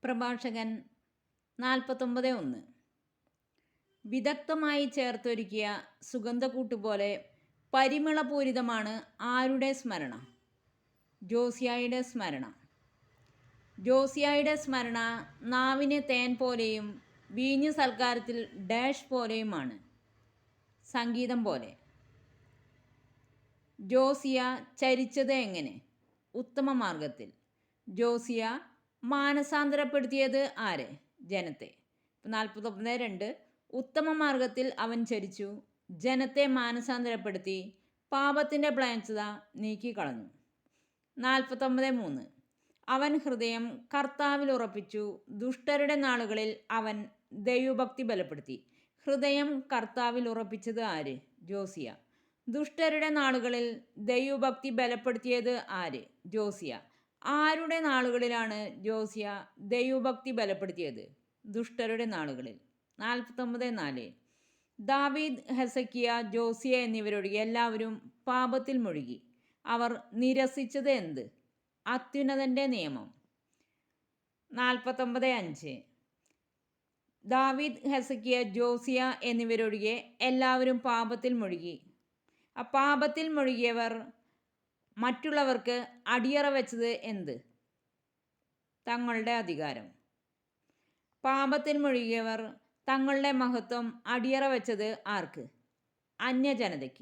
പ്രഭാഷകൻ 49:1 വിദഗ്ധമായി ചേർത്തൊരുക്കിയ സുഗന്ധക്കൂട്ടുപോലെ പരിമളപൂരിതമാണ് ആരുടെ സ്മരണ? ജോസിയായുടെ സ്മരണ. ജോസിയായുടെ സ്മരണ നാവിന് തേൻ പോലെയും വീഞ്ഞു സൽക്കാരത്തിൽ ഡാഷ് പോലെയുമാണ്, സംഗീതം പോലെ. ജോസിയ ചരിച്ചത് എങ്ങനെ? ഉത്തമ മാർഗത്തിൽ. ജോസിയ മാനസാന്തരപ്പെടുത്തിയത് ആരെ? ജനത്തെ. 49:2 ഉത്തമ മാർഗത്തിൽ അവൻ ചരിച്ചു, ജനത്തെ മാനസാന്തരപ്പെടുത്തി, പാപത്തിൻ്റെ മ്ലേച്ഛത നീക്കിക്കളഞ്ഞു. 49:3 അവൻ ഹൃദയം കർത്താവിൽ ഉറപ്പിച്ചു, ദുഷ്ടരുടെ നാളുകളിൽ അവൻ ദൈവഭക്തി ബലപ്പെടുത്തി. ഹൃദയം കർത്താവിൽ ഉറപ്പിച്ചത് ആര്? ജോസിയ. ദുഷ്ടരുടെ നാളുകളിൽ ദൈവഭക്തി ബലപ്പെടുത്തിയത് ആര്? ജോസിയ. ആരുടെ നാളുകളിലാണ് ജോസിയ ദൈവഭക്തി ബലപ്പെടുത്തിയത്? ദുഷ്ടരുടെ നാളുകളിൽ. 49:4 ദാവീദ്, ഹെസക്കിയ, ജോസിയ എന്നിവരൊഴികെ എല്ലാവരും പാപത്തിൽ മുഴുകി. അവർ നിരസിച്ചത് എന്ത്? അത്യുന്നതൻ്റെ നിയമം. 49:5 ദാവീദ്, ഹെസക്കിയ, ജോസിയ എന്നിവരൊഴികെ എല്ലാവരും പാപത്തിൽ മുഴുകി. പാപത്തിൽ മുഴുകിയവർ മറ്റുള്ളവർക്ക് അടിയറ വെച്ചത് എന്ത്? തങ്ങളുടെ അധികാരം. പാപത്തിൽ മുഴുകിയവർ തങ്ങളുടെ മഹത്വം അടിയറ വെച്ചത് ആർക്ക്? അന്യജനതയ്ക്ക്.